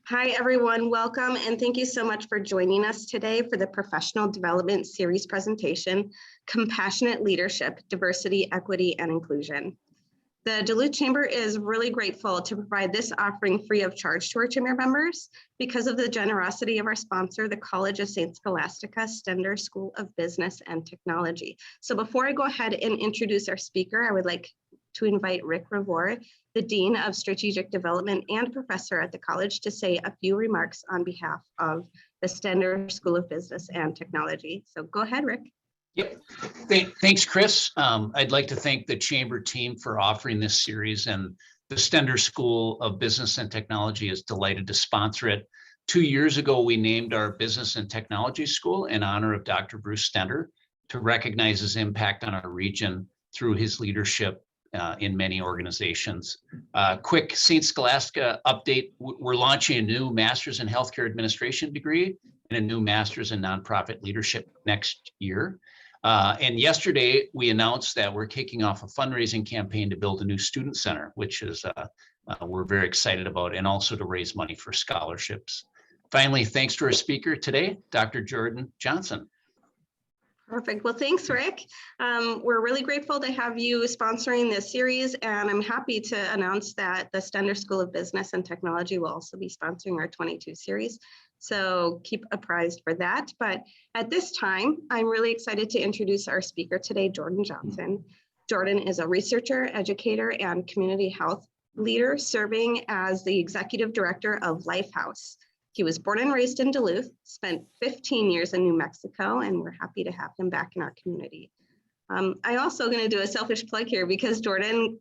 Hi, everyone. Welcome, and thank you so much for joining us today for the Professional Development Series presentation, Compassionate Leadership, Diversity, Equity, and Inclusion. The Duluth Chamber is really grateful to provide this offering free of charge to our chamber members because of the generosity of our sponsor, the College of St. Scholastica Stender School of Business and Technology. So before I go ahead and introduce our speaker, I would like to invite Rick Revore, the Dean of Strategic Development and Professor at the college, to say a few remarks on behalf of the Stender School of Business and Technology. So go ahead, Rick. Yep. Thanks, Chris. I'd like to thank the Chamber team for offering this series, and the Stender School of Business and Technology is delighted to sponsor it. 2 years ago, we named our Business and Technology School in honor of Dr. Bruce Stender to recognize his impact on our region through his leadership in many organizations. Quick St. Scholastica update. We're launching a new Master's in Healthcare Administration degree and a new Master's in Nonprofit Leadership next year. And yesterday, we announced that we're kicking off a fundraising campaign to build a new student center, which is we're very excited about, and also to raise money for scholarships. Finally, thanks to our speaker today, Dr. Jordon Johnson. Perfect. Well, thanks, Rick. We're really grateful to have you sponsoring this series, and I'm happy to announce that the Stender School of Business and Technology will also be sponsoring our 22 series. So keep apprised for that. But at this time, I'm really excited to introduce our speaker today, Jordon Johnson. Jordon is a researcher, educator, and community health leader serving as the executive director of Lifehouse. He was born and raised in Duluth, spent 15 years in New Mexico, and we're happy to have him back in our community. I'm also going to do a selfish plug here because Jordon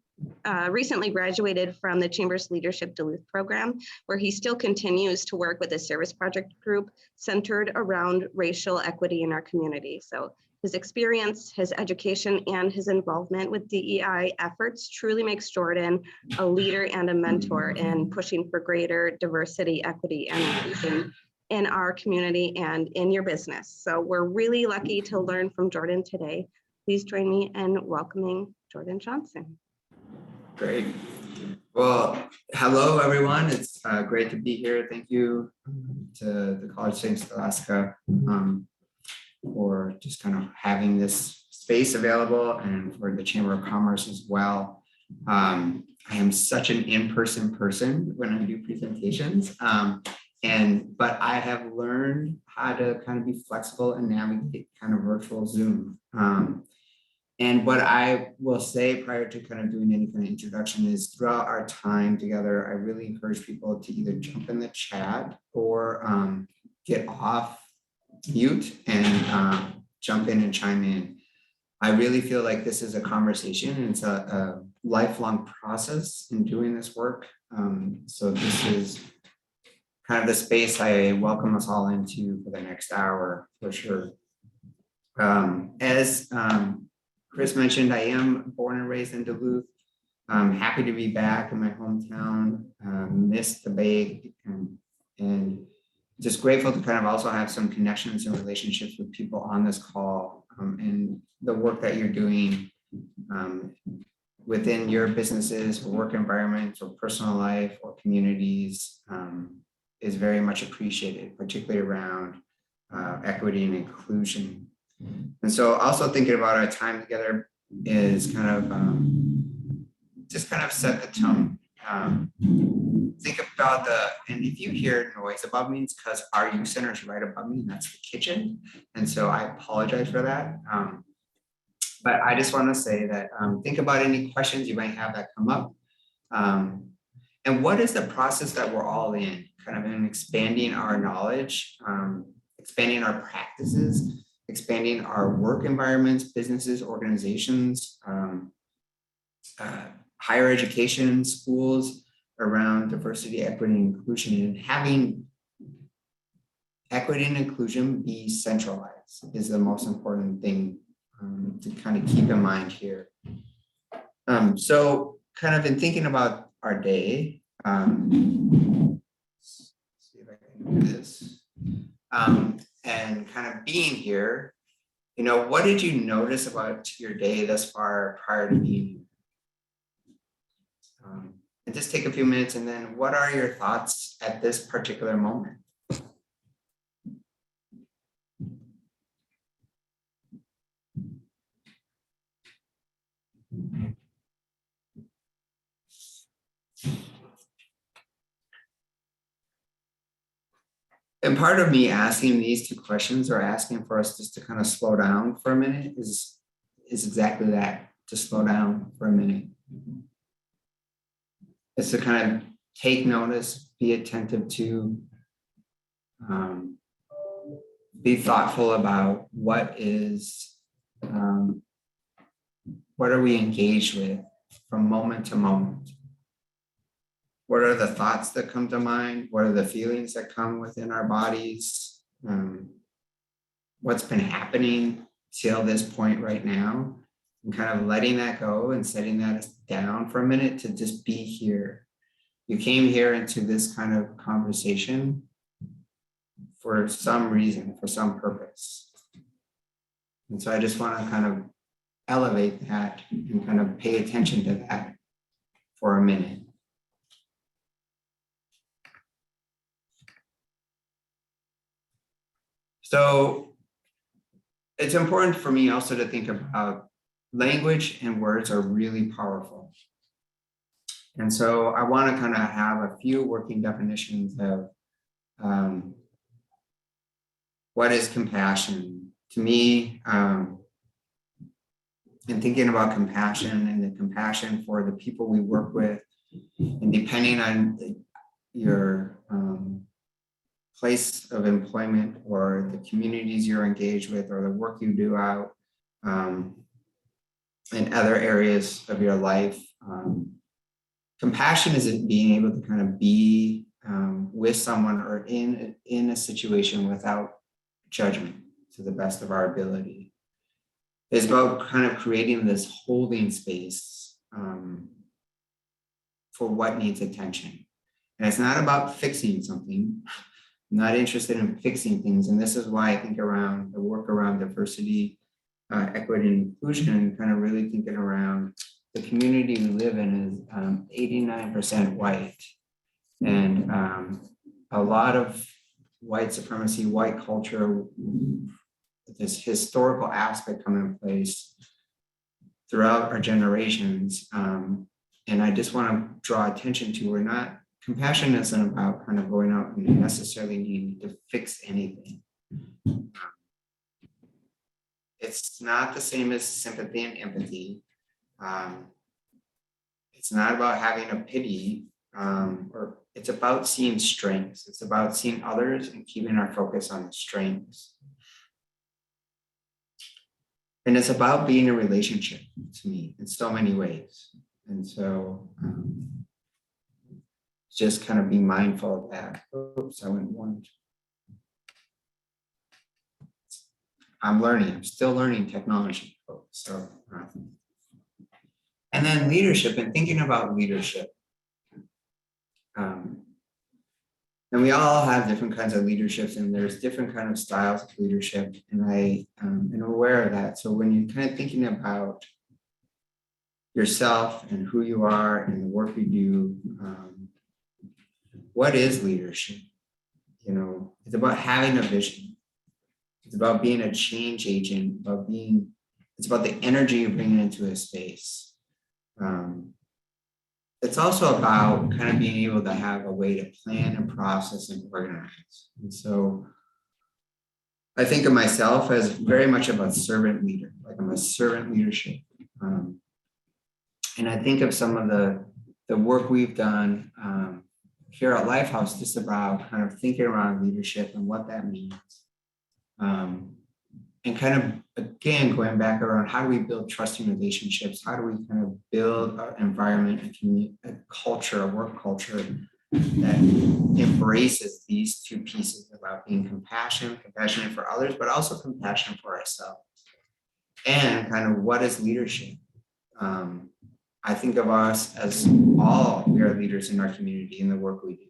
recently graduated from the Chamber's Leadership Duluth program, where he still continues to work with a service project group centered around racial equity in our community. So his experience, his education, and his involvement with DEI efforts truly makes Jordon a leader and a mentor in pushing for greater diversity, equity, and inclusion in our community and in your business. So we're really lucky to learn from Jordon today. Please join me in welcoming Jordon Johnson. Great. Well, hello, everyone. It's great to be here. Thank you to the College of St. Scholastica for just kind of having this space available, and for the Chamber of Commerce as well. I am such an in-person person when I do presentations, but I have learned how to kind of be flexible and navigate kind of virtual Zoom. And what I will say prior to kind of doing any kind of introduction is, throughout our time together, I really encourage people to either jump in the chat or get off mute and jump in and chime in. I really feel like this is a conversation, and it's a lifelong process in doing this work. So this is kind of the space I welcome us all into for the next hour, for sure. As Chris mentioned, I am born and raised in Duluth. I'm happy to be back in my hometown, missed the Bay, and just grateful to kind of also have some connections and relationships with people on this call, and the work that you're doing within your businesses, or work environments, or personal life, or communities is very much appreciated, particularly around equity and inclusion. And so also thinking about our time together is kind of just kind of set the tone. Think about and if you hear noise above me, it's because our youth center is right above me, and that's the kitchen. And so I apologize for that. But I just want to say that think about any questions you might have that come up. And what is the process that we're all in, kind of in expanding our knowledge, expanding our practices, expanding our work environments, businesses, organizations, higher education, schools, around diversity, equity, and inclusion, and having equity and inclusion be centralized is the most important thing to kind of keep in mind here. So kind of in thinking about our day, see if I can do this, and kind of being here, what did you notice about your day thus far prior to being here? And just take a few minutes, and then what are your thoughts at this particular moment? And part of me asking these two questions, or asking for us just to kind of slow down for a minute, is exactly that, to slow down for a minute. It's to kind of take notice, be attentive to, be thoughtful about what are we engaged with from moment to moment. What are the thoughts that come to mind? What are the feelings that come within our bodies? What's been happening till this point right now? And kind of letting that go and setting that down for a minute to just be here. You came here into this kind of conversation for some reason, for some purpose. And so I just want to kind of elevate that and kind of pay attention to that for a minute. So it's important for me also to think about language, and words are really powerful. And so I want to kind of have a few working definitions of what is compassion. To me, in thinking about compassion and the compassion for the people we work with, and depending on your place of employment or the communities you're engaged with or the work you do out in other areas of your life, compassion isn't being able to kind of be with someone or in a situation without judgment to the best of our ability. It's about kind of creating this holding space for what needs attention. And it's not about fixing something. I'm not interested in fixing things. And this is why I think around the work around diversity, equity, and inclusion, kind of really thinking around the community we live in is 89% white. And a lot of white supremacy, white culture, this historical aspect come in place throughout our generations. And I just want to draw attention to, compassion isn't about kind of going out and necessarily needing to fix anything. It's not the same as sympathy and empathy. It's not about having a pity, or it's about seeing strengths. It's about seeing others and keeping our focus on the strengths. And it's about being a relationship to me in so many ways. And so just kind of be mindful of that. Oops, I went one. I'm still learning technology. So, and then leadership, and thinking about leadership. And we all have different kinds of leaderships, and there's different kind of styles of leadership, and I am aware of that. So when you're kind of thinking about yourself and who you are and the work you do, what is leadership? You know, it's about having a vision. It's about being a change agent, it's about the energy you're bringing into a space. It's also about kind of being able to have a way to plan and process and organize. And so I think of myself as very much about servant leader, like I'm a servant leadership. And I think of some of the work we've done here at Lifehouse, just about kind of thinking around leadership and what that means. And kind of, again, going back around how do we build trusting relationships? How do we kind of build an environment, a culture, a work culture that embraces these two pieces about being compassionate for others, but also compassion for ourselves. And kind of what is leadership? I think of us as we are leaders in our community in the work we do.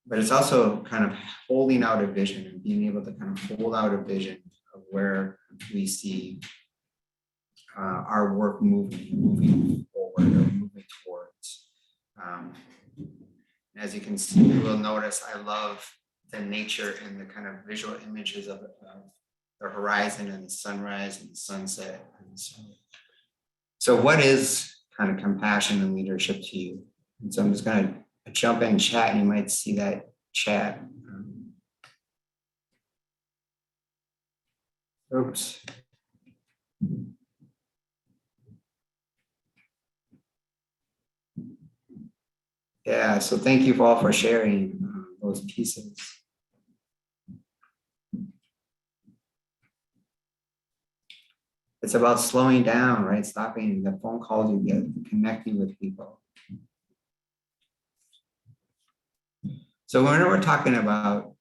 But it's also kind of holding out a vision and being able to kind of hold out a vision of where we see our work moving forward or moving toward. As you can see, you will notice I love the nature and the kind of visual images of the horizon and the sunrise and the sunset. And so what is kind of compassion and leadership to you? And so I'm just going to jump in chat, and you might see that chat. Oops. Yeah, so thank you all for sharing those pieces. It's about slowing down, right? Stopping the phone calls you get, connecting with people. So when we're talking about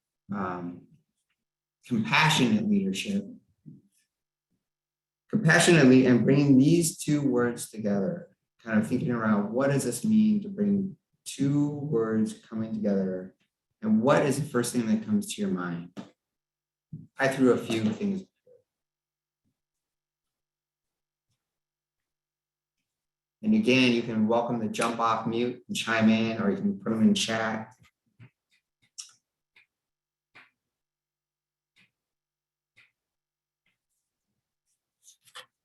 compassionate leadership, compassionately, and bringing these two words together, kind of thinking around what does this mean to bring two words coming together, and what is the first thing that comes to your mind? I threw a few things. And again, you can welcome to jump off mute and chime in, or you can put them in chat.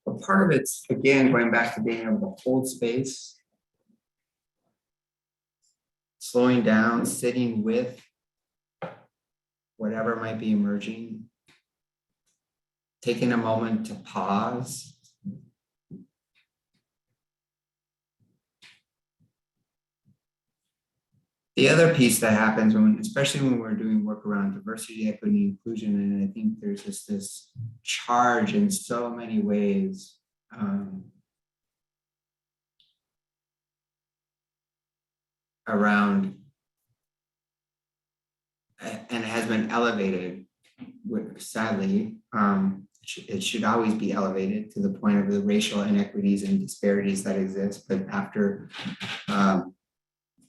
But part of it's, again, going back to being able to hold space, slowing down, sitting with whatever might be emerging, taking a moment to pause. The other piece that happens especially when we're doing work around diversity, equity, inclusion, and I think there's just this charge in so many ways around, and it has been elevated, sadly. It should always be elevated to the point of the racial inequities and disparities that exist. But after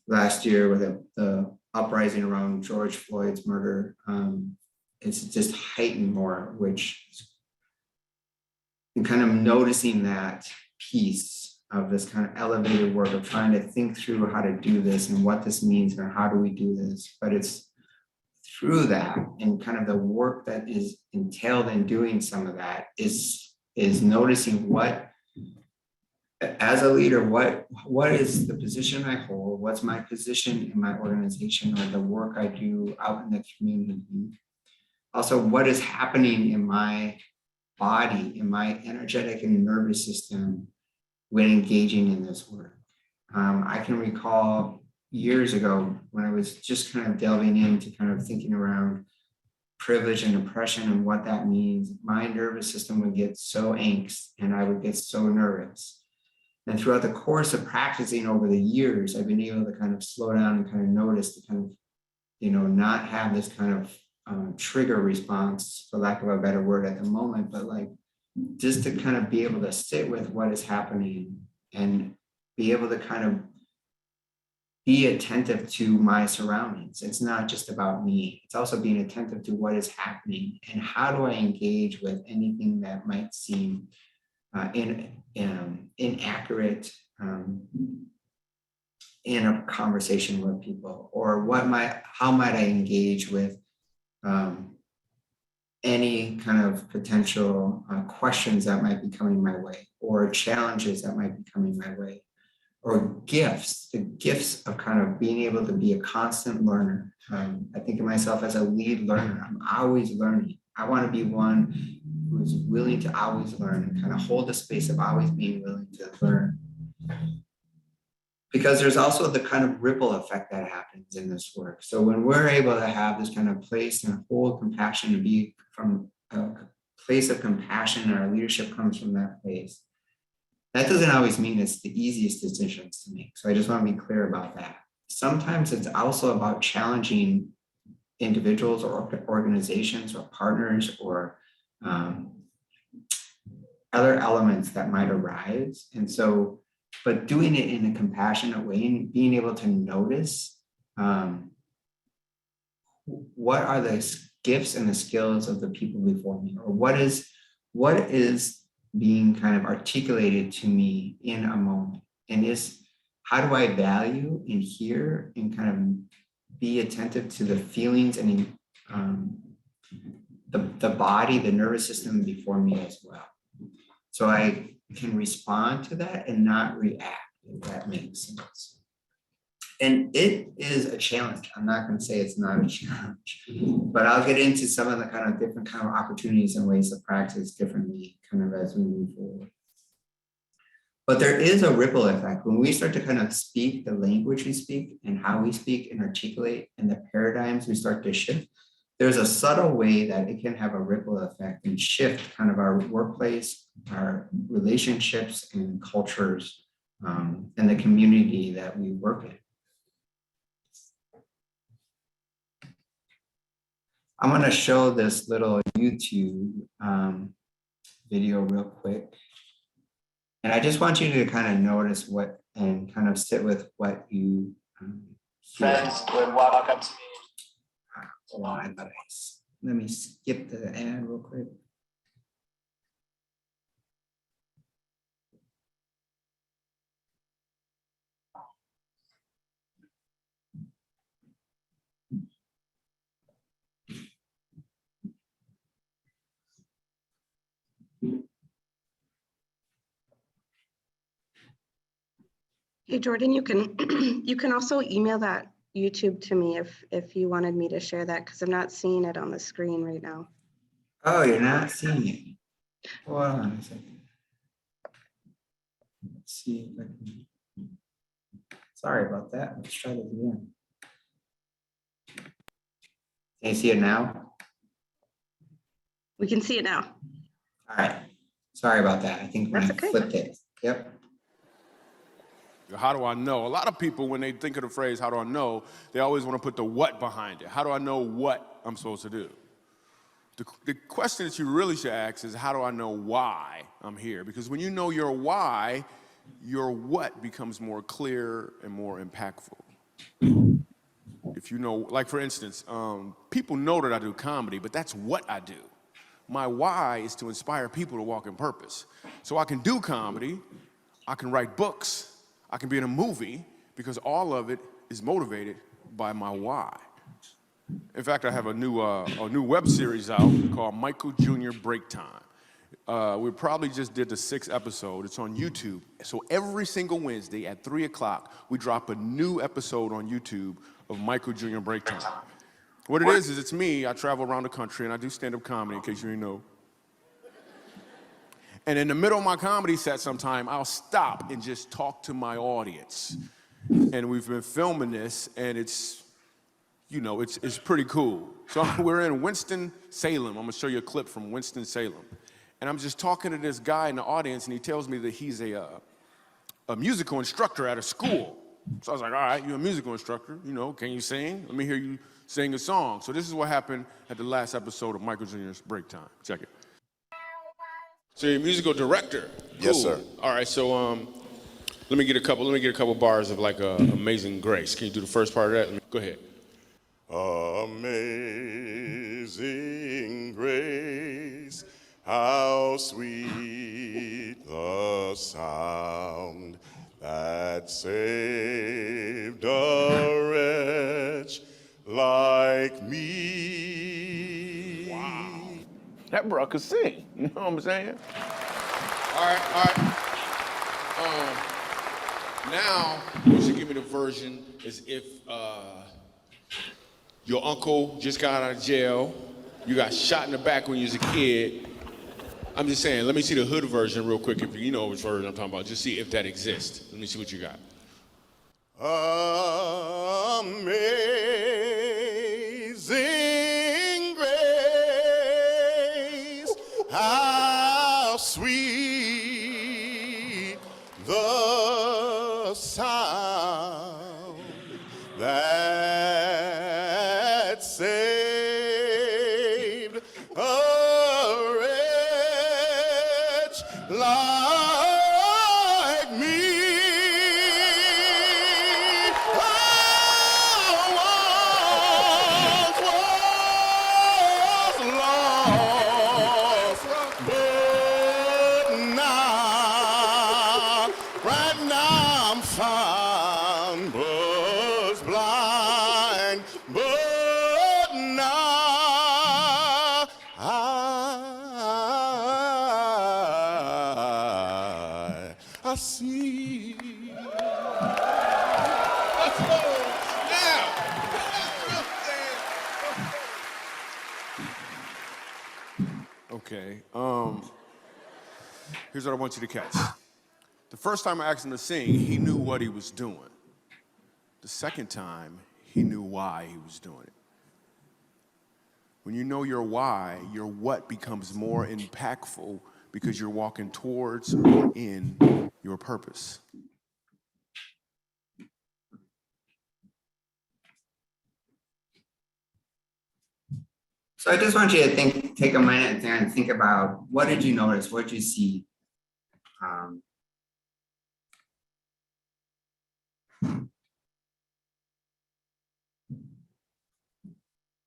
last year with the uprising around George Floyd's murder, it's just heightened more, which and kind of noticing that piece of this kind of elevated work of trying to think through how to do this and what this means and how do we do this. But it's through that and kind of the work that is entailed in doing some of that is noticing what, as a leader, what is the position I hold? What's my position in my organization or the work I do out in the community? Also, what is happening in my body, in my energetic and nervous system when engaging in this work? I can recall years ago when I was just kind of delving into kind of thinking around privilege and oppression and what that means. My nervous system would get so angst and I would get so nervous. And throughout the course of practicing over the years, I've been able to kind of slow down and kind of notice to kind of, not have this kind of trigger response, for lack of a better word at the moment, but like just to kind of be able to sit with what is happening and be able to kind of be attentive to my surroundings. It's not just about me. It's also being attentive to what is happening and how do I engage with anything that might seem inaccurate in a conversation with people, or how might I engage with any kind of potential questions that might be coming my way, or challenges that might be coming my way, or the gifts of kind of being able to be a constant learner. I think of myself as a lead learner. I'm always learning. I want to be one who's willing to always learn and kind of hold the space of always being willing to learn. Because there's also the kind of ripple effect that happens in this work. So when we're able to have this kind of place and hold compassion and be from a place of compassion, and our leadership comes from that place, that doesn't always mean it's the easiest decisions to make. So I just want to be clear about that. Sometimes it's also about challenging individuals or organizations or partners or other elements that might arise. And so, but doing it in a compassionate way and being able to notice what are the gifts and the skills of the people before me, or what is being kind of articulated to me in a moment, and how do I value and hear and kind of be attentive to the feelings and the body, the nervous system before me as well. So I can respond to that and not react, if that makes sense. And it is a challenge. I'm not going to say it's not a challenge, but I'll get into some of the kind of different kind of opportunities and ways to practice differently kind of as we move forward. But there is a ripple effect when we start to kind of speak the language we speak and how we speak and articulate and the paradigms we start to shift. There's a subtle way that it can have a ripple effect and shift kind of our workplace, our relationships and cultures, and the community that we work in. I'm going to show this little YouTube video real quick. And I just want you to kind of notice what and kind of sit with what you friends would walk up to me. Hold on, let me skip the ad real quick. Hey, Jordan, you can also email that YouTube to me if you wanted me to share that, because I'm not seeing it on the screen right now. Oh, you're not seeing it. Hold on a second. Let's see if I can. Sorry about that. Let's try this again. Can you see it now? We can see it now. All right. Sorry about that. I think when That's I okay. flipped it. Yep. How do I know? A lot of people, when they think of the phrase, how do I know, they always want to put the what behind it. How do I know what I'm supposed to do? The question that you really should ask is, how do I know why I'm here? Because when you know your why, your what becomes more clear and more impactful. If you know, like for instance, people know that I do comedy, but that's what I do. My why is to inspire people to walk in purpose. So I can do comedy, I can write books, I can be in a movie, because all of it is motivated by my why. In fact, I have a new web series out called Michael Jr. Break Time. We probably just did the 6th episode. It's on YouTube. So every single Wednesday at 3 o'clock, we drop a new episode on YouTube of Michael Jr. Break Time. What it is it's me. I travel around the country and I do stand-up comedy, in case you didn't know. And in the middle of my comedy set sometime, I'll stop and just talk to my audience. And we've been filming this, and it's, you know, it's pretty cool. So we're in Winston-Salem. I'm gonna show you a clip from Winston-Salem. And I'm just talking to this guy in the audience, and he tells me that he's a musical instructor at a school. So I was like, all right, you're a musical instructor, you know, can you sing? Let me hear you sing a song. So this is what happened at the last episode of Michael Jr.'s Break Time. Check it. So you're a musical director. Cool. Yes, sir. All right, so let me get a couple bars of like Amazing Grace. Can you do the first part of that? Go ahead. Amazing grace, how sweet the sound that saved a wretch like me. Wow. That bro could sing, you know what I'm saying? All right. Now, you should give me the version as if your uncle just got out of jail, you got shot in the back when you was a kid. I'm just saying, let me see the hood version real quick, if you know which version I'm talking about. Just see if that exists. Let me see what you got. Amazing grace, how sweet the sound that saved a wretch like me. Right now I'm fine. but now I see. Okay. Here's what I want you to catch. The first time I asked him to sing, he knew what he was doing. The second time, he knew why he was doing it. When you know your why, your what becomes more impactful because you're walking towards or in your purpose. So I just want you to take a minute and think about, what did you notice? What did you see?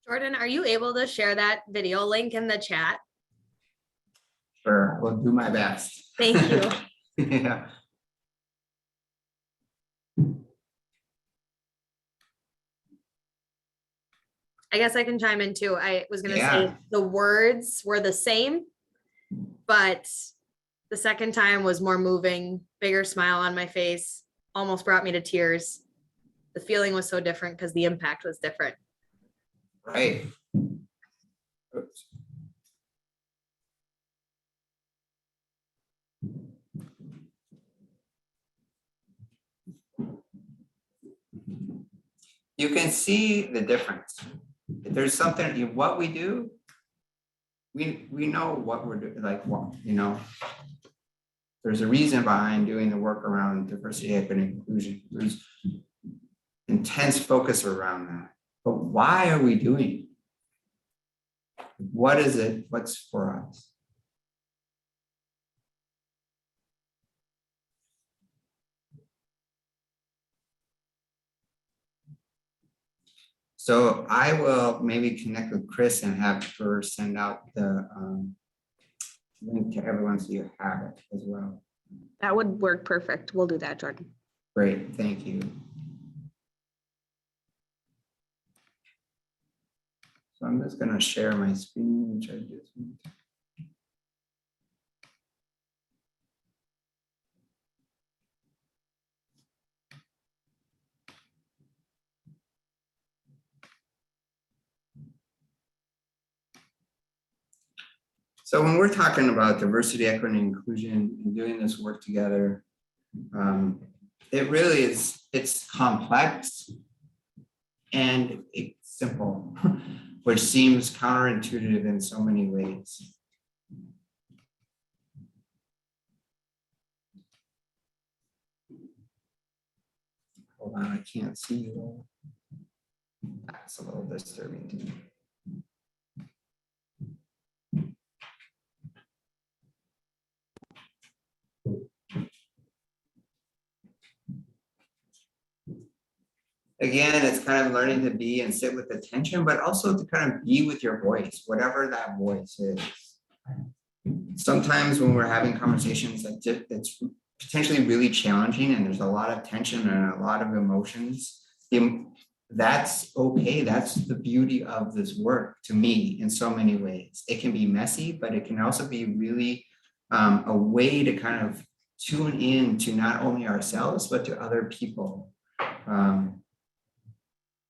Jordan, are you able to share that video link in the chat? Sure, we'll do my best. Thank you. Yeah. I guess I can chime in too. I was going to Yeah. say the words were the same, but the second time was more moving, bigger smile on my face, almost brought me to tears. The feeling was so different because the impact was different. Right. Oops. You can see the difference. There's something in what we do. We know what we're doing, like what, there's a reason behind doing the work around diversity, equity, and inclusion. There's intense focus around that. But why are we doing it? What is it? What's for us? So I will maybe connect with Chris and have her send out the link to everyone so you have it as well. That would work perfect. We'll do that, Jordan. Great, thank you. So I'm just gonna share my screen, which I just. So when we're talking about diversity, equity, and inclusion and doing this work together, it really is, it's complex and it's simple, which seems counterintuitive in so many ways. Hold on, I can't see you all. That's a little disturbing to me. Again, it's kind of learning to be and sit with attention, but also to kind of be with your voice, whatever that voice is. Sometimes when we're having conversations like this, it's potentially really challenging and there's a lot of tension and a lot of emotions. That's okay. That's the beauty of this work to me in so many ways. It can be messy, but it can also be really a way to kind of tune in to not only ourselves, but to other people.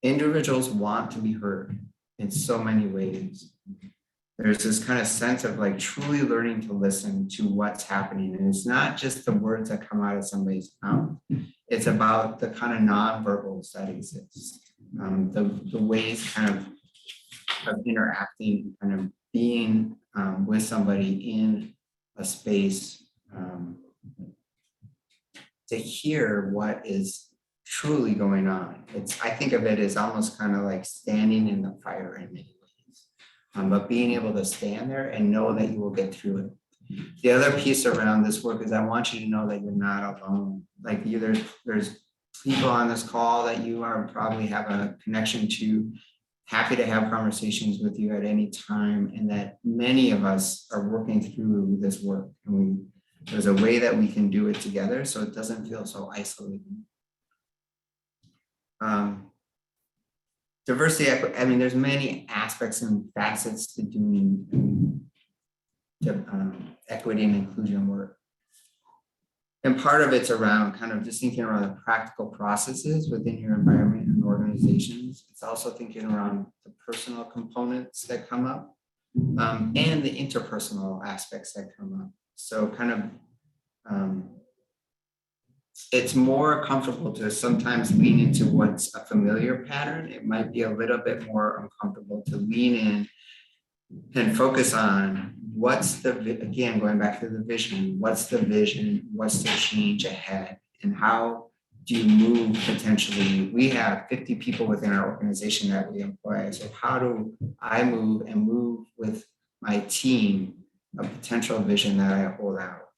Individuals want to be heard in so many ways. There's this kind of sense of like truly learning to listen to what's happening. And it's not just the words that come out of somebody's mouth. It's about the kind of nonverbals that exist. The ways kind of interacting, kind of being with somebody in a space to hear what is truly going on. I think of it as almost kind of like standing in the fire in many ways, but being able to stand there and know that you will get through it. The other piece around this work is I want you to know that you're not alone. Like there's people on this call that you are probably have a connection to, happy to have conversations with you at any time, and that many of us are working through this work. And there's a way that we can do it together so it doesn't feel so isolating. diversity, I mean, there's many aspects and facets to doing equity and inclusion work. And part of it's around kind of just thinking around the practical processes within your environment and organizations. It's also thinking around the personal components that come up and the interpersonal aspects that come up. So kind of, it's more comfortable to sometimes lean into what's a familiar pattern. It might be a little bit more uncomfortable to lean in and focus on what's the, again, going back to the vision, what's the vision, what's the change ahead, and how do you move potentially? We have 50 people within our organization that we employ. So how do I move and move with my team a potential vision that I hold out,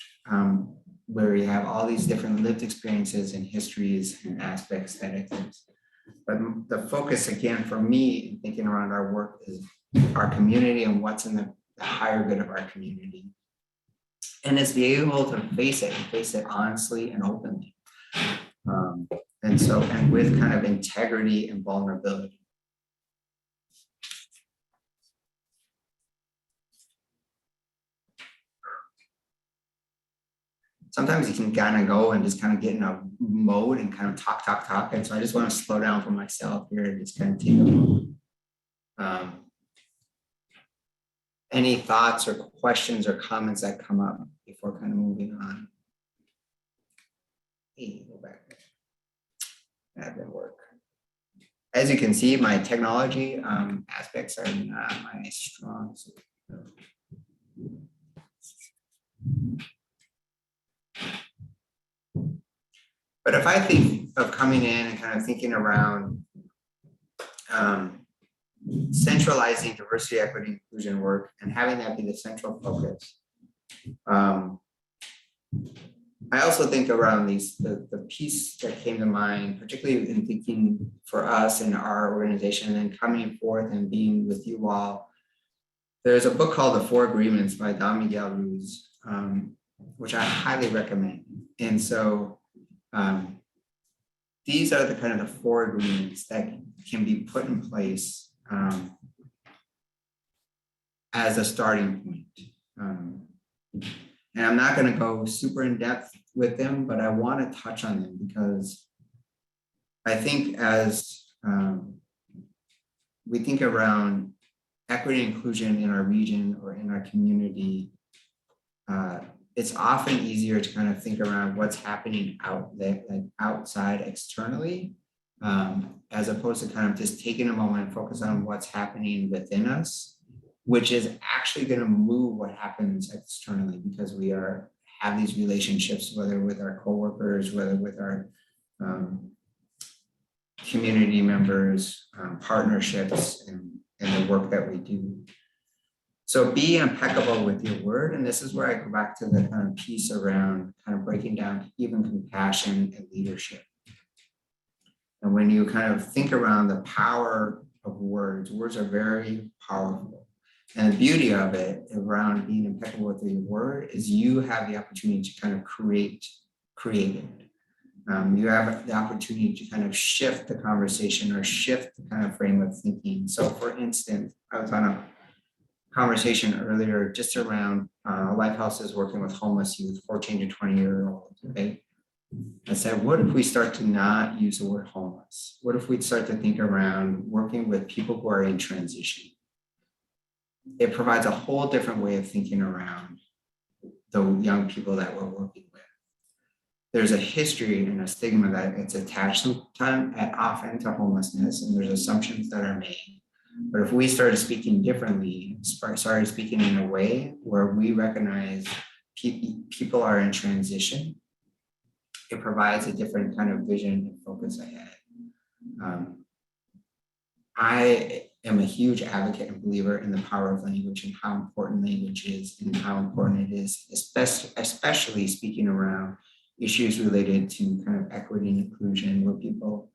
where we have all these different lived experiences and histories and aspects that exist. But the focus, again, for me, in thinking around our work is our community and what's in the higher good of our community. And it's be able to face it honestly and openly. And with kind of integrity and vulnerability. Sometimes you can kind of go and just kind of get in a mode and kind of talk. And so I just want to slow down for myself here and just kind of take a moment. Any thoughts or questions or comments that come up before kind of moving on? Hey, go back. That didn't work. As you can see, my technology aspects are not my strong suit. But if I think of coming in and kind of thinking around centralizing diversity, equity, inclusion work and having that be the central focus. I also think around the piece that came to mind, particularly in thinking for us in our organization and then coming forth and being with you all. There's a book called The 4 Agreements by Don Miguel Ruiz, which I highly recommend. And so these are the kind of the 4 agreements that can be put in place as a starting point. And I'm not going to go super in depth with them, but I want to touch on them because I think as we think around equity and inclusion in our region or in our community, it's often easier to kind of think around what's happening out there, like outside externally, as opposed to kind of just taking a moment and focus on what's happening within us, which is actually going to move what happens externally because we have these relationships, whether with our coworkers, whether with our community members, partnerships, and the work that we do. So be impeccable with your word. And this is where I go back to the kind of piece around kind of breaking down even compassion and leadership. And when you kind of think around the power of words, words are very powerful. And the beauty of it around being impeccable with your word is you have the opportunity to kind of create it. You have the opportunity to kind of shift the conversation or shift the kind of frame of thinking. So for instance, I was on a conversation earlier just around Lifehouses working with homeless youth, 14 to 20-year-olds, right? I said, what if we start to not use the word homeless? What if we start to think around working with people who are in transition? It provides a whole different way of thinking around the young people that we're working with. There's a history and a stigma that it's attached sometimes and often to homelessness, and there's assumptions that are made. But if we started speaking differently, started speaking in a way where we recognize people are in transition, it provides a different kind of vision and focus ahead. I am a huge advocate and believer in the power of language and how important language is and how important it is, especially speaking around issues related to kind of equity and inclusion where people,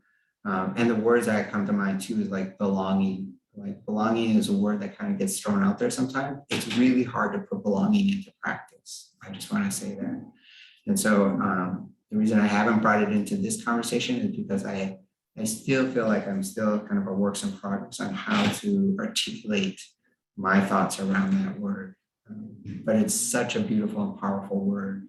and the words that come to mind too is like belonging. Like belonging is a word that kind of gets thrown out there sometimes. It's really hard to put belonging into practice. I just want to say that. And so the reason I haven't brought it into this conversation is because I I still feel like I'm still kind of a work in progress on how to articulate my thoughts around that word. But it's such a beautiful and powerful word.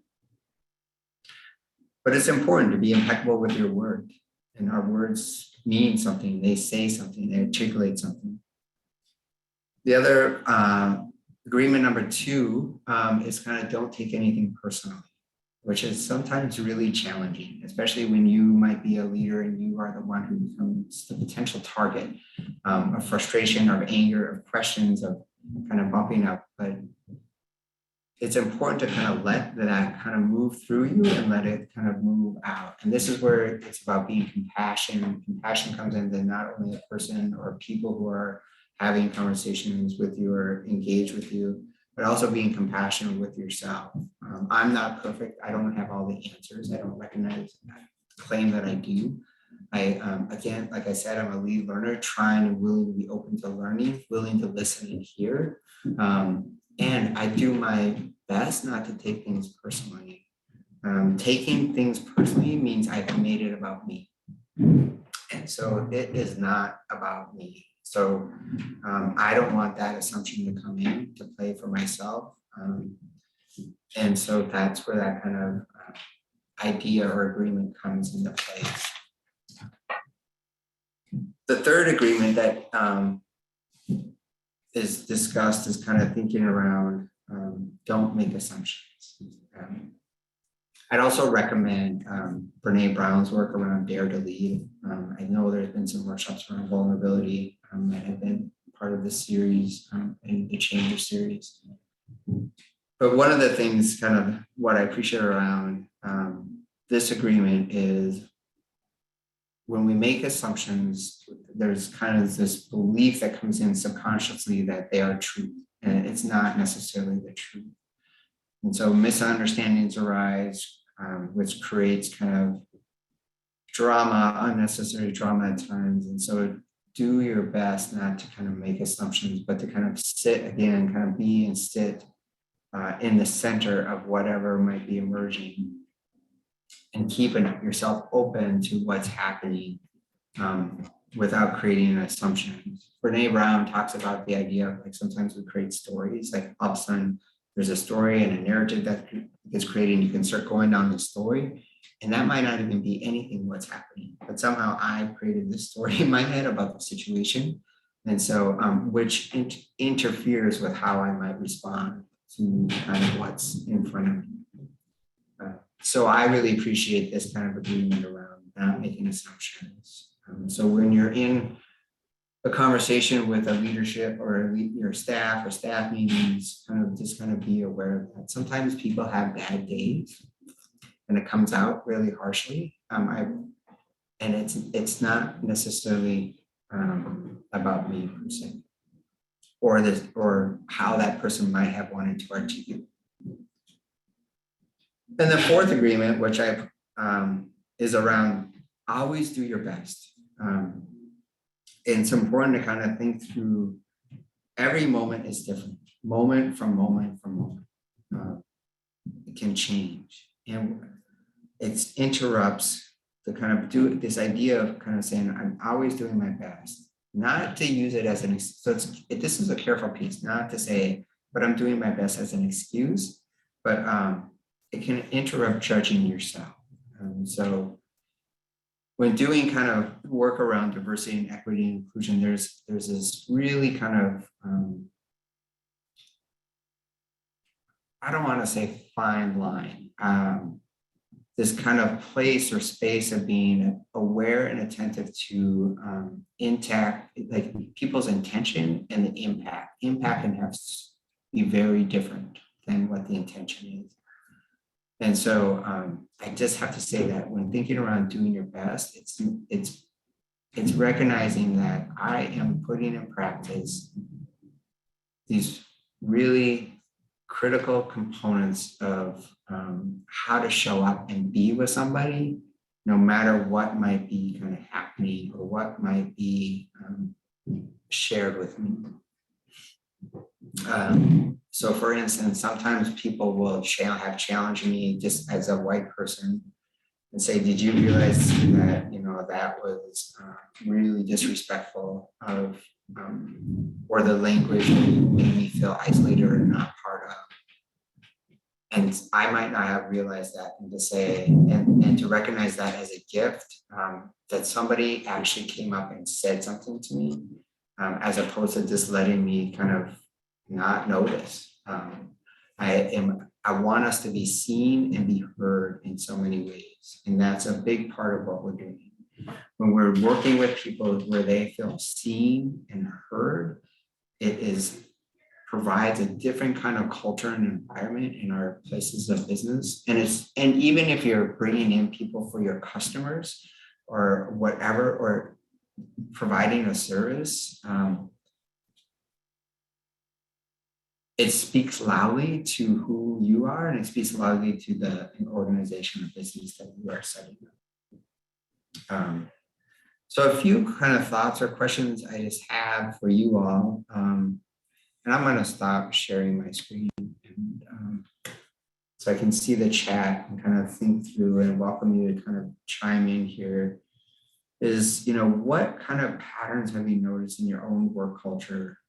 But it's important to be impeccable with your word. And our words mean something, they say something, they articulate something. The other agreement number 2 is kind of don't take anything personally, which is sometimes really challenging, especially when you might be a leader and you are the one who becomes the potential target of frustration, of anger, of questions, of kind of bumping up. But it's important to kind of let that kind of move through you and let it kind of move out. And this is where it's about being compassionate. Compassion comes into not only a person or people who are having conversations with you or engage with you, but also being compassionate with yourself. I'm not perfect. I don't have all the answers. I don't recognize that claim that I do. Again, like I said, I'm a lead learner, trying and willing to be open to learning, willing to listen and hear. And I do my best not to take things personally. Taking things personally means I've made it about me. And so it is not about me. So I don't want that assumption to come in to play for myself. And so that's where that kind of idea or agreement comes into place. The third agreement that is discussed is kind of thinking around don't make assumptions. I'd also recommend Brene Brown's work around Dare to Lead. I know there's been some workshops around vulnerability that have been part of the series in the Chamber series. But one of the things kind of what I appreciate around this agreement is when we make assumptions, there's kind of this belief that comes in subconsciously that they are true, and it's not necessarily the truth. And so misunderstandings arise, which creates kind of drama, unnecessary drama at times. And so do your best not to kind of make assumptions, but to kind of sit again, kind of be and sit in the center of whatever might be emerging, and keeping yourself open to what's happening without creating assumptions. Brene Brown talks about the idea of like sometimes we create stories, like all of a sudden there's a story and a narrative that gets created and you can start going down the story. And that might not even be anything what's happening, but somehow I've created this story in my head about the situation. And so which interferes with how I might respond to kind of what's in front of me. So I really appreciate this kind of agreement around not making assumptions. So when you're in a conversation with a leadership or your staff or staff meetings, just be aware of that. Sometimes people have bad days and it comes out really harshly. And it's not necessarily about me per se, or how that person might have wanted to articulate. And the fourth agreement, which is around always do your best. And it's important to kind of think through every moment is different, moment from moment from moment. It can change. And it interrupts the kind of this idea of kind of saying, I'm always doing my best, not to use it as this is a careful piece, not to say, but I'm doing my best as an excuse, but it can interrupt judging yourself. So when doing kind of work around diversity and equity and inclusion, there's this really kind of, I don't want to say fine line, this kind of place or space of being aware and attentive to intact, like people's intention and the impact. Impact can have be very different than what the intention is. And so I just have to say that when thinking around doing your best, it's recognizing that I am putting in practice these really critical components of how to show up and be with somebody, no matter what might be kind of happening or what might be shared with me. So for instance, sometimes people will have challenged me just as a white person and say, did you realize that, that was really disrespectful of, or the language made me feel isolated or not part of. And I might not have realized that, and to say, and to recognize that as a gift, that somebody actually came up and said something to me, as opposed to just letting me kind of not notice. I want us to be seen and be heard in so many ways. And that's a big part of what we're doing. When we're working with people where they feel seen and heard, provides a different kind of culture and environment in our places of business. And even if you're bringing in people for your customers or whatever, or providing a service, it speaks loudly to who you are, and it speaks loudly to the organization or business that you are setting up. So a few kind of thoughts or questions I just have for you all. And I'm going to stop sharing my screen, and, so I can see the chat and kind of think through, and welcome you to kind of chime in here. Is, what kind of patterns have you noticed in your own work culture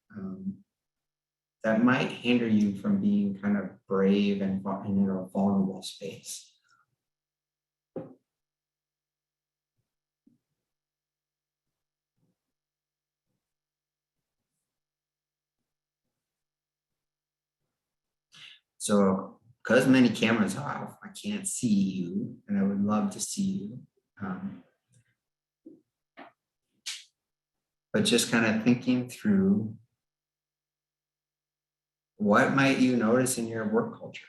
that might hinder you from being kind of brave and in a vulnerable space? So, because many cameras are off, I can't see you, and I would love to see you. But just kind of thinking through, what might you notice in your work culture?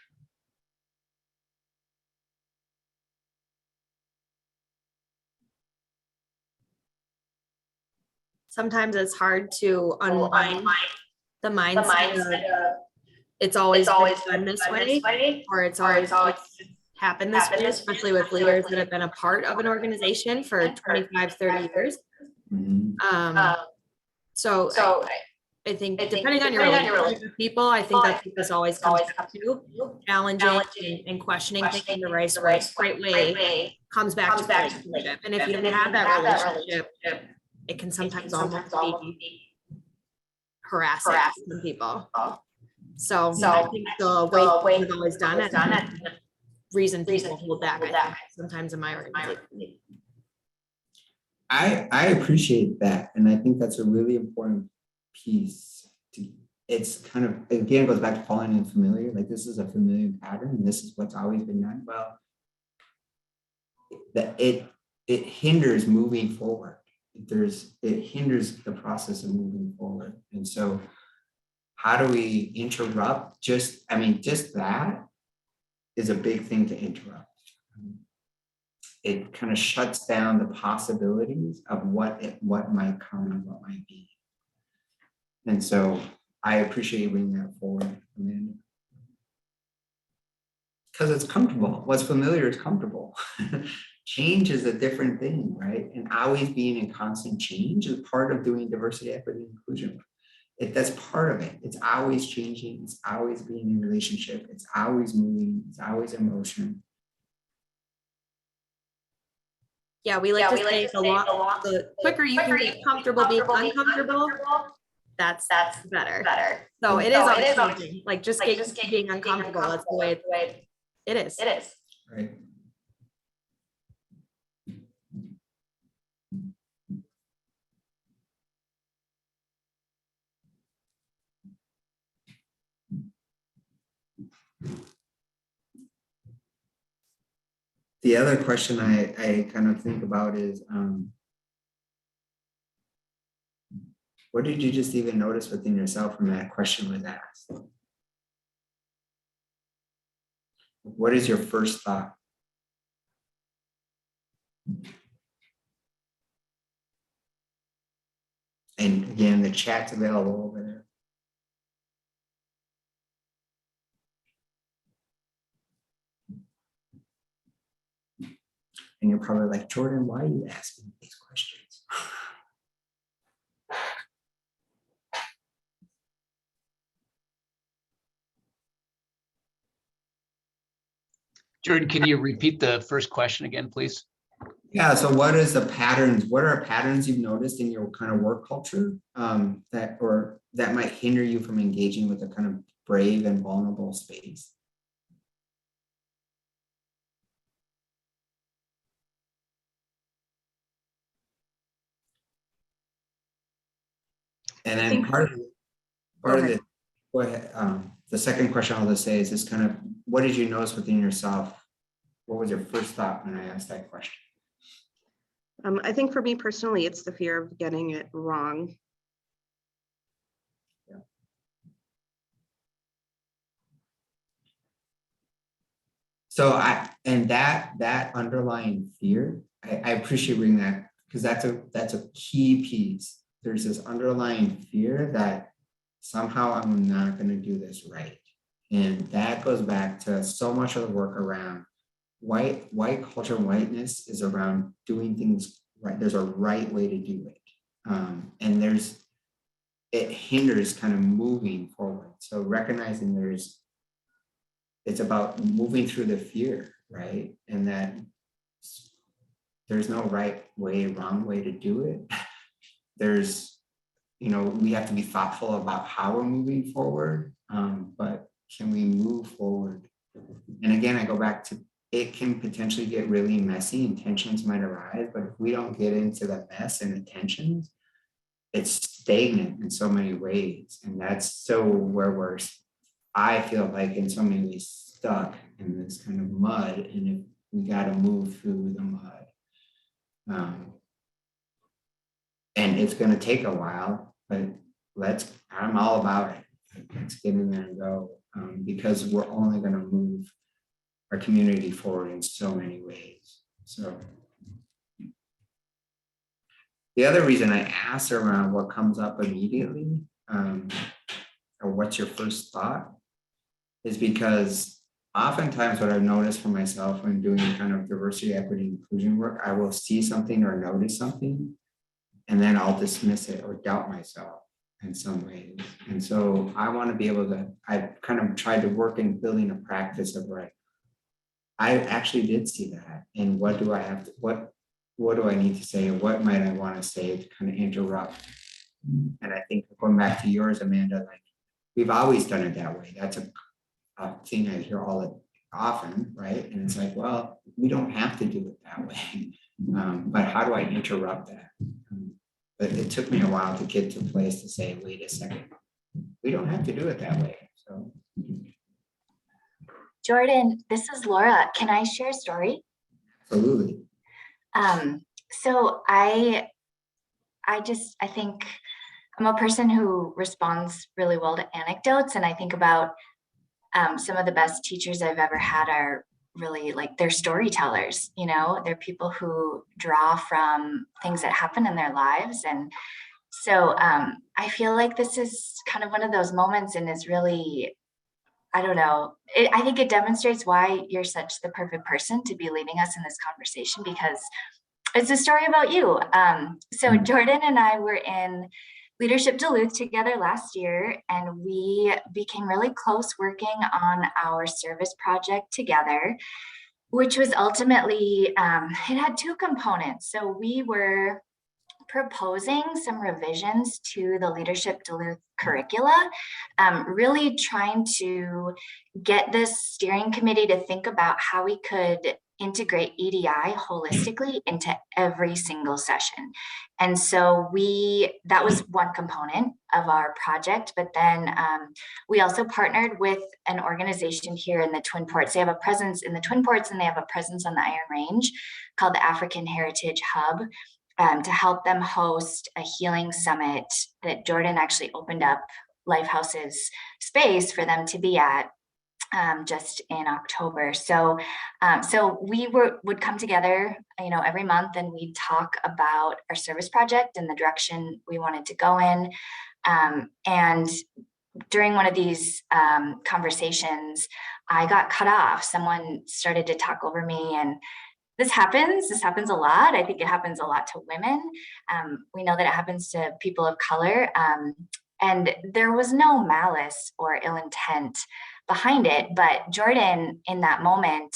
Sometimes it's hard to unwind the mindset of it's always been this way, or it's always happened this way, especially with leaders that have been a part of an organization for 25, 30 years. So I think depending on your relationship with people, I think that's what this always comes back to. Challenging and questioning things in the right way comes back to relationship. And if you don't have that relationship, it can sometimes almost be harassing some people. So I think the way we've always done it, reason people hold back, I think, sometimes in my organization. I appreciate that. And I think that's a really important piece. It's kind of, again, goes back to falling in familiar. Like, this is a familiar pattern, and this is what's always been done. Well, that it hinders moving forward. It hinders the process of moving forward. And so how do we interrupt? Just that is a big thing to interrupt. It kind of shuts down the possibilities of what might come and what might be. And so I appreciate you bringing that forward, Amanda. Because it's comfortable. What's familiar is comfortable. Change is a different thing, right? And always being in constant change is part of doing diversity, equity, and inclusion. That's part of it. It's always changing. It's always being in relationship. It's always moving. It's always in motion. Yeah, we like to say the quicker you can get comfortable being uncomfortable, that's better. So it is always changing. Like, just being uncomfortable. That's the way it is. Right. The other question I kind of think about is, what did you just even notice within yourself when that question was asked? What is your first thought? And again, the chat's available over there. And you're probably like, Jordan, why are you asking these questions? Jordan, can you repeat the first question again, please? Yeah, so what is the patterns? What are patterns you've noticed in your kind of work culture that might hinder you from engaging with a kind of brave and vulnerable space? And then think- part of ahead. it, go ahead. The second question I'll just say is this kind of, what did you notice within yourself? What was your first thought when I asked that question? I think for me personally, it's the fear of getting it wrong. So that underlying fear, I appreciate bringing that because that's a key piece. There's this underlying fear that somehow I'm not going to do this right. And that goes back to so much of the work around white culture. Whiteness is around doing things right. There's a right way to do it. And it hinders kind of moving forward. So recognizing it's about moving through the fear, right? And that there's no right way, wrong way to do it. We have to be thoughtful about how we're moving forward, but can we move forward? And again, I go back to, it can potentially get really messy and tensions might arise, but if we don't get into the mess and the tensions, it's stagnant in so many ways. And that's so where I feel like in so many ways stuck in this kind of mud, and if we got to move through the mud. And it's going to take a while, but I'm all about it. Let's get in there and go, because we're only going to move our community forward in so many ways. So the other reason I asked around what comes up immediately, or what's your first thought, is because oftentimes what I've noticed for myself when doing kind of diversity, equity, inclusion work, I will see something or notice something, and then I'll dismiss it or doubt myself in some ways. And so I want to be able to, I've kind of tried to work in building a practice of I actually did see that. And what do I have to, what do I need to say? And what might I want to say to kind of interrupt? And I think going back to yours, Amanda, like we've always done it that way. That's a thing I hear often, right? And it's like, well, we don't have to do it that way. But how do I interrupt that? But it took me a while to get to a place to say, wait a second, we don't have to do it that way. So, Jordan, this is Laura. Can I share a story? absolutely. So I think I'm a person who responds really well to anecdotes, and I think about some of the best teachers I've ever had are really like they're storytellers, they're people who draw from things that happen in their lives. And so I feel like this is kind of one of those moments and is really, I don't know, I think it demonstrates why you're such the perfect person to be leading us in this conversation, because it's a story about you. So Jordan and I were in Leadership Duluth together last year, and we became really close working on our service project together, which was ultimately, it had two components. So we were proposing some revisions to the Leadership Duluth curricula, really trying to get this steering committee to think about how we could integrate EDI holistically into every single session. And so that was one component of our project, but then we also partnered with an organization here in the Twin Ports. They have a presence in the Twin Ports and they have a presence on the Iron Range called the African Heritage Hub, to help them host a healing summit that Jordon actually opened up Lifehouse's space for them to be at just in October. So we would come together, every month, and we'd talk about our service project and the direction we wanted to go in. And during one of these conversations, I got cut off. Someone started to talk over me, and this happens a lot. I think it happens a lot to women. We know that it happens to people of color. And there was no malice or ill intent behind it, but Jordan, in that moment,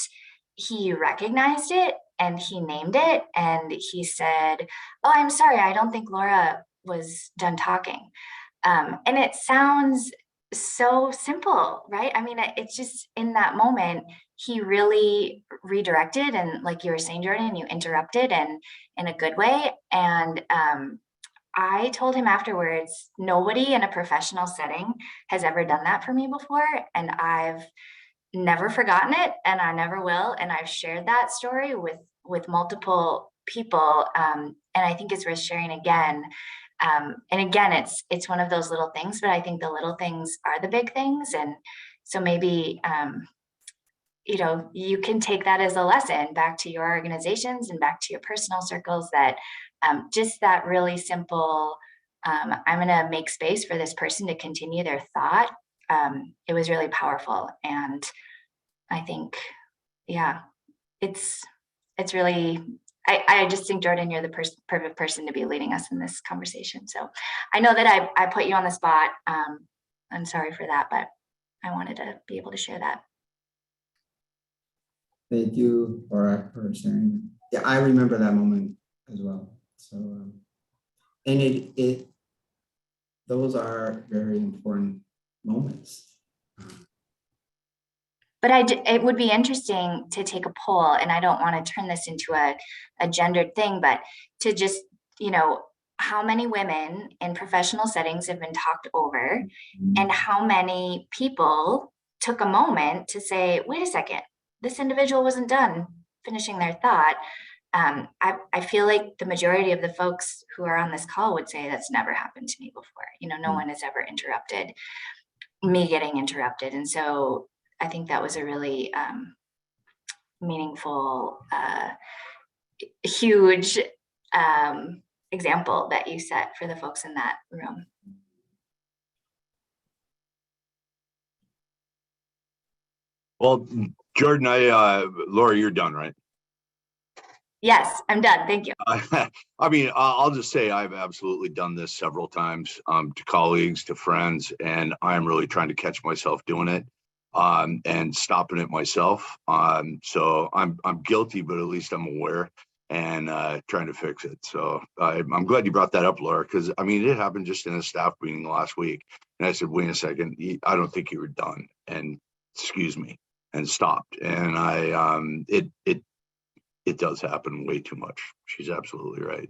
he recognized it and he named it, and he said, "Oh, I'm sorry, I don't think Laura was done talking." And it sounds so simple, right? I mean, it's just in that moment, he really redirected, and like you were saying, Jordan, you interrupted, and in a good way. And I told him afterwards, nobody in a professional setting has ever done that for me before, and I've never forgotten it, and I never will. And I've shared that story with multiple people, and I think it's worth sharing again. And again, it's one of those little things, but I think the little things are the big things. And so maybe you can take that as a lesson back to your organizations and back to your personal circles, that just that really simple, I'm going to make space for this person to continue their thought. It was really powerful. And I think, yeah, it's really, I just think, Jordan, you're the perfect person to be leading us in this conversation. So I know that I put you on the spot. I'm sorry for that, but I wanted to be able to share that. Thank you, Laura, for sharing. Yeah, I remember that moment as well. So, and those are very important moments. But it would be interesting to take a poll, and I don't want to turn this into a gendered thing, but to just, how many women in professional settings have been talked over, and how many people took a moment to say, wait a second, this individual wasn't done finishing their thought. I feel like the majority of the folks who are on this call would say that's never happened to me before. No one has ever interrupted me getting interrupted. And so I think that was a really meaningful, huge example that you set for the folks in that room. Well, Jordan, Laura, you're done, right? Yes, I'm done. Thank you. I mean, I'll just say I've absolutely done this several times to colleagues, to friends, and I'm really trying to catch myself doing it and stopping it myself. So I'm guilty, but at least I'm aware and trying to fix it. So I'm glad you brought that up, Laura, because I mean, it happened just in a staff meeting last week. And I said, wait a second, I don't think you were done. And excuse me, and stopped. And it does happen way too much. She's absolutely right.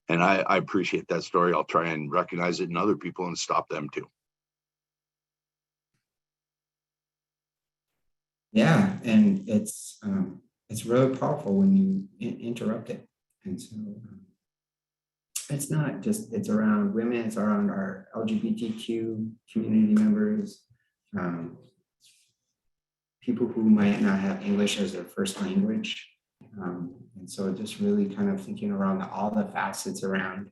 And I appreciate that story. I'll try and recognize it in other people and stop them too. Yeah, and it's really powerful when you interrupt it. And so it's not just, it's around women, it's around our LGBTQ community members, people who might not have English as their first language. And so just really kind of thinking around all the facets around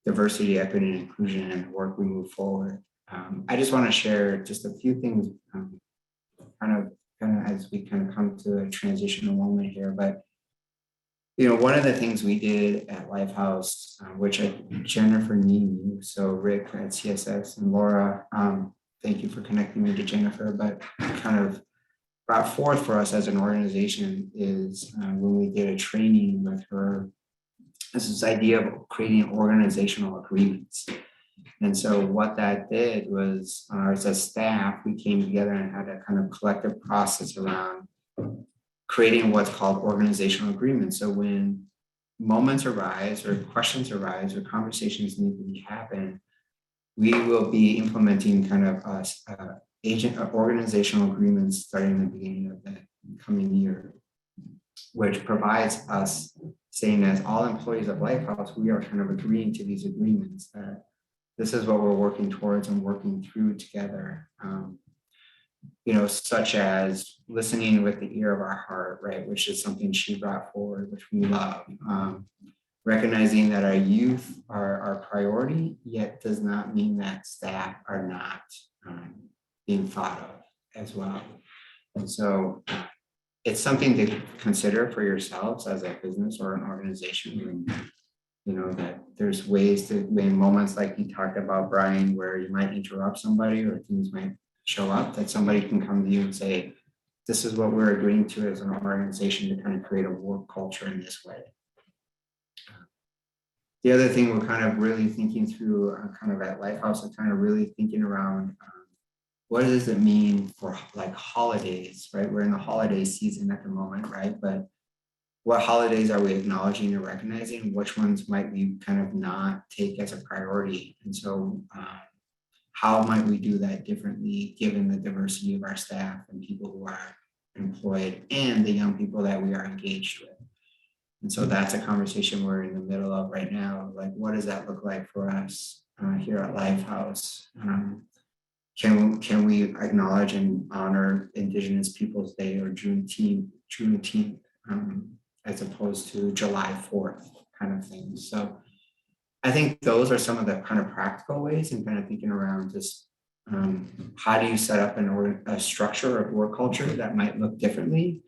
diversity, equity, and inclusion and the work we move forward. I just want to share just a few things kind of as we kind of come to a transitional moment here. But, one of the things we did at Lifehouse, which Jennifer knew, so Rick at CSS and Laura, thank you for connecting me to Jennifer, but kind of brought forth for us as an organization is when we did a training with her, this idea of creating organizational agreements. And so what that did was, as a staff, we came together and had a kind of collective process around creating what's called organizational agreements. So when moments arise or questions arise or conversations need to be happen, we will be implementing kind of organizational agreements starting in the beginning of the coming year, which provides us saying as all employees of Lifehouse, we are kind of agreeing to these agreements that this is what we're working towards and working through together. Such as listening with the ear of our heart, right? Which is something she brought forward, which we love. Recognizing that our youth are our priority, yet does not mean that staff are not being thought of as well. And so it's something to consider for yourselves as a business or an organization. That there's ways to, in moments like you talked about, Brian, where you might interrupt somebody or things might show up, that somebody can come to you and say, this is what we're agreeing to as an organization to kind of create a work culture in this way. The other thing we're kind of really thinking through kind of at Lifehouse is kind of really thinking around what does it mean for like holidays, right? We're in the holiday season at the moment, right? But what holidays are we acknowledging and recognizing? Which ones might we kind of not take as a priority? And so how might we do that differently given the diversity of our staff and people who are employed and the young people that we are engaged with? And so that's a conversation we're in the middle of right now. Like, what does that look like for us here at Lifehouse? Can we acknowledge and honor Indigenous Peoples Day or Juneteenth as opposed to July 4th kind of thing? So I think those are some of the kind of practical ways and kind of thinking around just how do you set up a structure of work culture that might look differently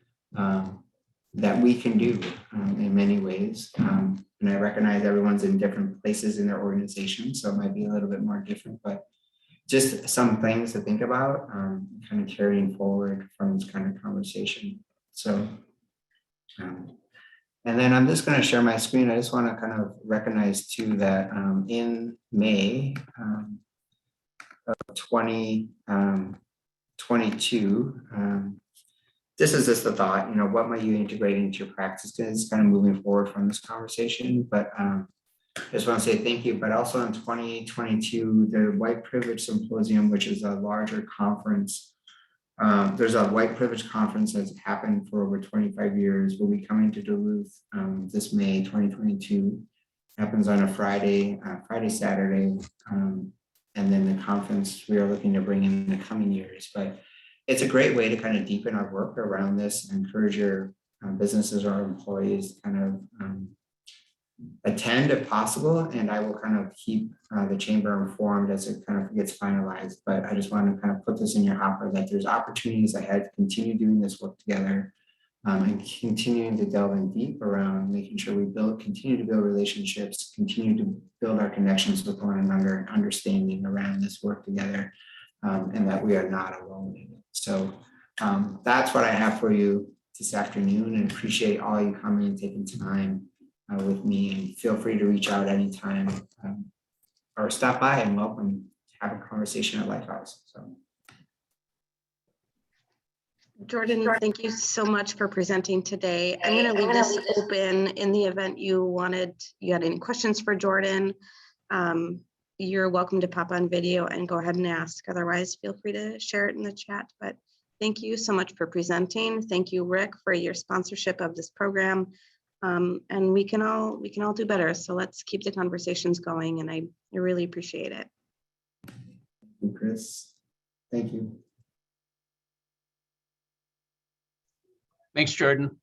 that we can do in many ways. And I recognize everyone's in different places in their organization, so it might be a little bit more different, but just some things to think about, kind of carrying forward from this kind of conversation. So, and then I'm just going to share my screen. I just want to kind of recognize too that in May of 2022, this is just the thought, you know, what might you integrate into your practices, kind of moving forward from this conversation. But I just want to say thank you. But also in 2022, the White Privilege Symposium, which is a larger conference. There's a White Privilege Conference that's happened for over 25 years. Will be coming to Duluth this May 2022. Happens on a Friday, Saturday. And then the conference we are looking to bring in the coming years. But it's a great way to kind of deepen our work around this and encourage your businesses or employees to kind of attend if possible. And I will kind of keep the chamber informed as it kind of gets finalized. But I just want to kind of put this in your hopper that there's opportunities ahead to continue doing this work together and continuing to delve in deep around making sure we continue to build relationships, continue to build our connections with one another and understanding around this work together. And that we are not alone in it. So that's what I have for you this afternoon, and appreciate all you coming and taking time with me. And feel free to reach out anytime or stop by, and welcome to have a conversation at Lifehouse. So, Jordan, thank you so much for presenting today. I'm going to leave this open in the event you had any questions for Jordan. You're welcome to pop on video and go ahead and ask. Otherwise, feel free to share it in the chat. But thank you so much for presenting. Thank you, Rick, for your sponsorship of this program. And we can all do better. So let's keep the conversations going. And I really appreciate it. thank you, Chris. Thank you. Thanks, Jordan.